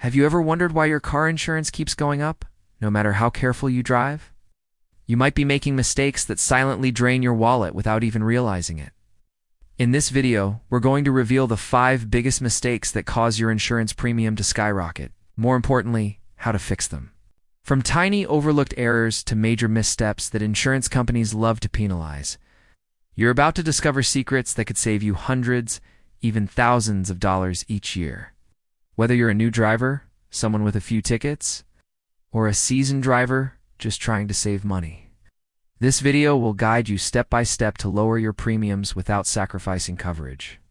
Have you ever wondered why your car insurance keeps going up, no matter how careful you drive? You might be making mistakes that silently drain your wallet without even realizing it. In this video, we're going to reveal the 5 biggest mistakes that cause your insurance premium to skyrocket. More importantly, how to fix them. From tiny overlooked errors to major missteps that insurance companies love to penalize, you're about to discover secrets that could save you hundreds, even thousands of dollars each year. Whether you're a new driver, someone with a few tickets, or a seasoned driver just trying to save money, this video will guide you step by step to lower your premiums without sacrificing coverage.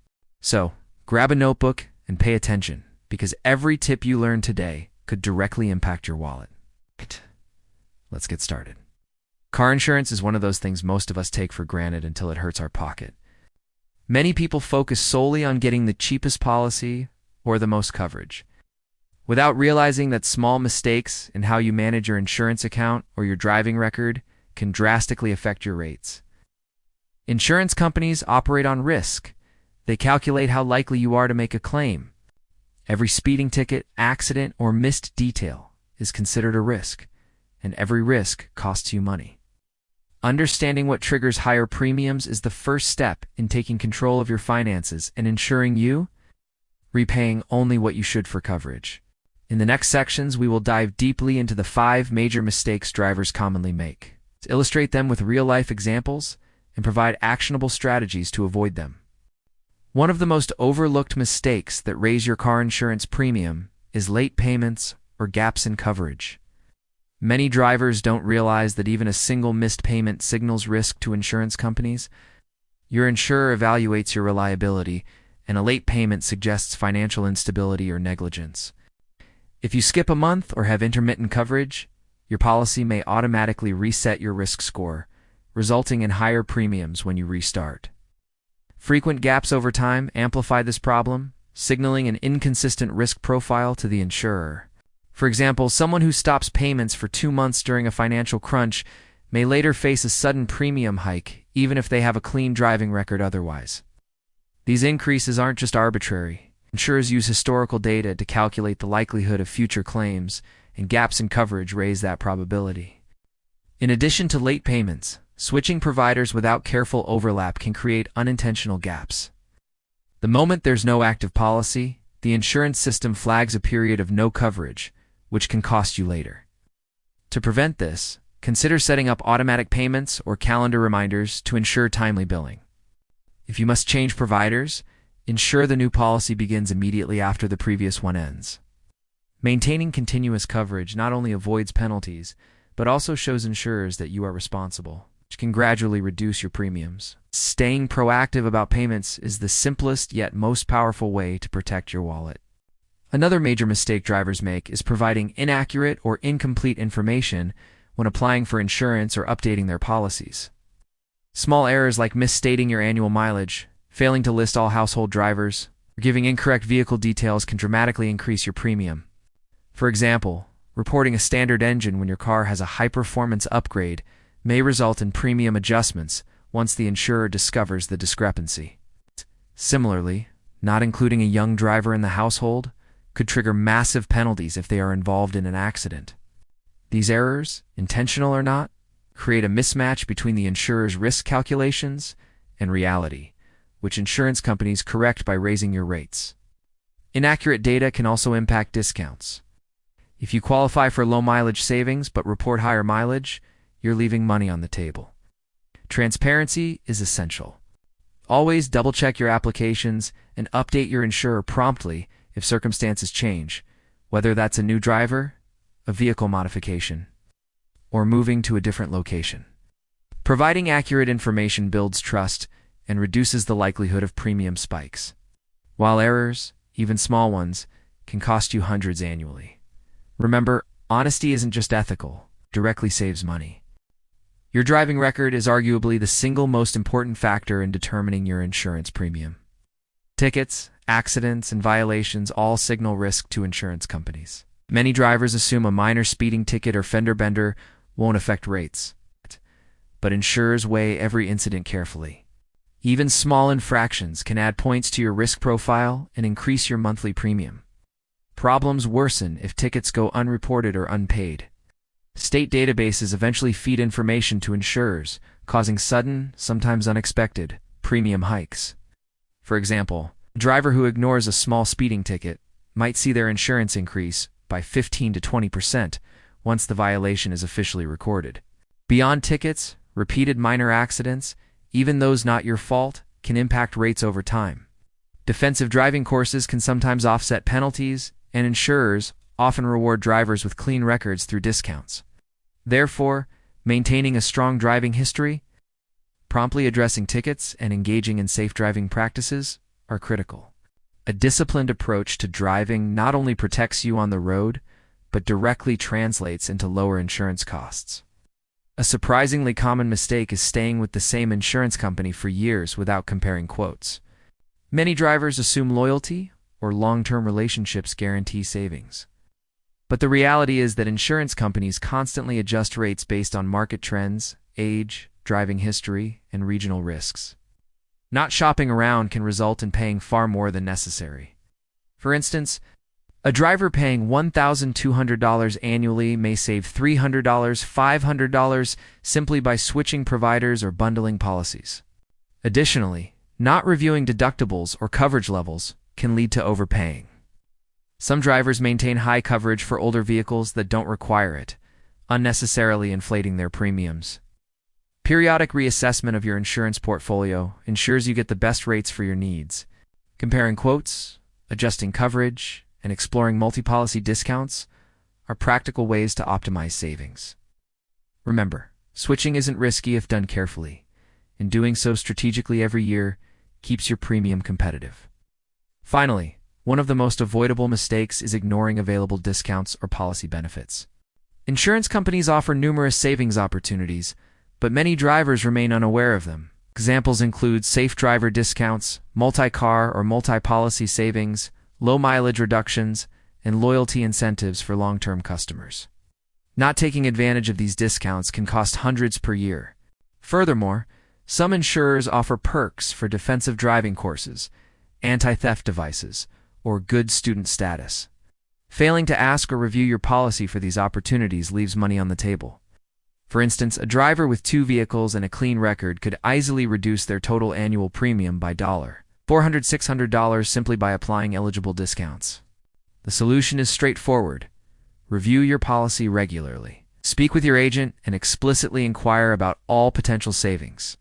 So, grab a notebook and pay attention, because every tip you learn today could directly impact your wallet. Let's get started. Car insurance is one of those things most of us take for granted until it hurts our pocket. Many people focus solely on getting the cheapest policy or the most coverage, without realizing that small mistakes in how you manage your insurance account or your driving record can drastically affect your rates. Insurance companies operate on risk. They calculate how likely you are to make a claim. Every speeding ticket, accident, or missed detail is considered a risk, and every risk costs you money. Understanding what triggers higher premiums is the first step in taking control of your finances and ensuring you repaying only what you should for coverage. In the next sections, we will dive deeply into the 5 major mistakes drivers commonly make, to illustrate them with real-life examples and provide actionable strategies to avoid them. One of the most overlooked mistakes that raise your car insurance premium is late payments or gaps in coverage. Many drivers don't realize that even a single missed payment signals risk to insurance companies. Your insurer evaluates your reliability, and a late payment suggests financial instability or negligence. If you skip a month or have intermittent coverage, your policy may automatically reset your risk score, resulting in higher premiums when you restart. Frequent gaps over time amplify this problem, signaling an inconsistent risk profile to the insurer. For example, someone who stops payments for 2 months during a financial crunch may later face a sudden premium hike, even if they have a clean driving record otherwise. These increases aren't just arbitrary. Insurers use historical data to calculate the likelihood of future claims, and gaps in coverage raise that probability. In addition to late payments, switching providers without careful overlap can create unintentional gaps. The moment there's no active policy, the insurance system flags a period of no coverage, which can cost you later. To prevent this, consider setting up automatic payments or calendar reminders to ensure timely billing. If you must change providers, ensure the new policy begins immediately after the previous one ends. Maintaining continuous coverage not only avoids penalties, but also shows insurers that you are responsible, which can gradually reduce your premiums. Staying proactive about payments is the simplest yet most powerful way to protect your wallet. Another major mistake drivers make is providing inaccurate or incomplete information when applying for insurance or updating their policies. Small errors like misstating your annual mileage, failing to list all household drivers, or giving incorrect vehicle details can dramatically increase your premium. For example, reporting a standard engine when your car has a high-performance upgrade may result in premium adjustments once the insurer discovers the discrepancy. Similarly, not including a young driver in the household could trigger massive penalties if they are involved in an accident. These errors, intentional or not, create a mismatch between the insurer's risk calculations and reality, which insurance companies correct by raising your rates. Inaccurate data can also impact discounts. If you qualify for low mileage savings but report higher mileage, you're leaving money on the table. Transparency is essential. Always double-check your applications and update your insurer promptly if circumstances change, whether that's a new driver, a vehicle modification, or moving to a different location. Providing accurate information builds trust and reduces the likelihood of premium spikes, while errors, even small ones, can cost you hundreds annually. Remember, honesty isn't just ethical, it directly saves money. Your driving record is arguably the single most important factor in determining your insurance premium. Tickets, accidents, and violations all signal risk to insurance companies. Many drivers assume a minor speeding ticket or fender bender won't affect rates, but insurers weigh every incident carefully. Even small infractions can add points to your risk profile and increase your monthly premium. Problems worsen if tickets go unreported or unpaid. State databases eventually feed information to insurers, causing sudden, sometimes unexpected, premium hikes. For example, a driver who ignores a small speeding ticket might see their insurance increase by 15 to 20% once the violation is officially recorded. Beyond tickets, repeated minor accidents, even those not your fault, can impact rates over time. Defensive driving courses can sometimes offset penalties, and insurers often reward drivers with clean records through discounts. Therefore, maintaining a strong driving history, promptly addressing tickets, and engaging in safe driving practices are critical. A disciplined approach to driving not only protects you on the road, but directly translates into lower insurance costs. A surprisingly common mistake is staying with the same insurance company for years without comparing quotes. Many drivers assume loyalty or long-term relationships guarantee savings. But the reality is that insurance companies constantly adjust rates based on market trends, age, driving history, and regional risks. Not shopping around can result in paying far more than necessary. For instance, a driver paying $1,200 annually may save $300, $500 simply by switching providers or bundling policies. Additionally, not reviewing deductibles or coverage levels can lead to overpaying. Some drivers maintain high coverage for older vehicles that don't require it, unnecessarily inflating their premiums. Periodic reassessment of your insurance portfolio ensures you get the best rates for your needs. Comparing quotes, adjusting coverage, and exploring multi-policy discounts are practical ways to optimize savings. Remember, switching isn't risky if done carefully, and doing so strategically every year keeps your premium competitive. Finally, one of the most avoidable mistakes is ignoring available discounts or policy benefits. Insurance companies offer numerous savings opportunities, but many drivers remain unaware of them. Examples include safe driver discounts, multi-car or multi-policy savings, low mileage reductions, and loyalty incentives for long-term customers. Not taking advantage of these discounts can cost hundreds per year. Furthermore, some insurers offer perks for defensive driving courses, anti-theft devices, or good student status. Failing to ask or review your policy for these opportunities leaves money on the table. For instance, a driver with 2 vehicles and a clean record could easily reduce their total annual premium by $400, $600 simply by applying eligible discounts. The solution is straightforward. Review your policy regularly. Speak with your agent and explicitly inquire about all potential savings.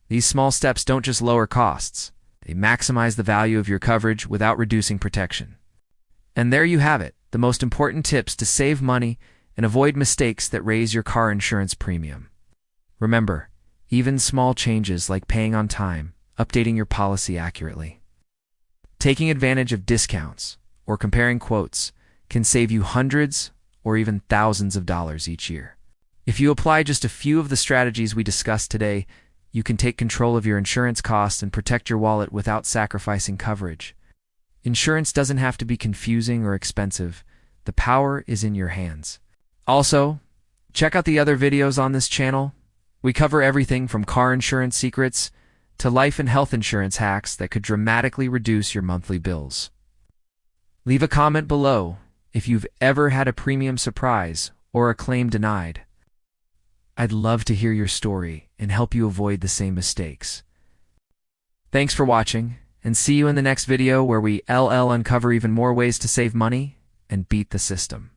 These small steps don't just lower costs, they maximize the value of your coverage without reducing protection. And there you have it, the most important tips to save money and avoid mistakes that raise your car insurance premium. Remember, even small changes like paying on time, updating your policy accurately, taking advantage of discounts, or comparing quotes can save you hundreds or even thousands of dollars each year. If you apply just a few of the strategies we discussed today, you can take control of your insurance costs and protect your wallet without sacrificing coverage. Insurance doesn't have to be confusing or expensive. The power is in your hands. Also, check out the other videos on this channel. We cover everything from car insurance secrets to life and health insurance hacks that could dramatically reduce your monthly bills. Leave a comment below if you've ever had a premium surprise or a claim denied. I'd love to hear your story and help you avoid the same mistakes. Thanks for watching, and see you in the next video where we uncover even more ways to save money and beat the system.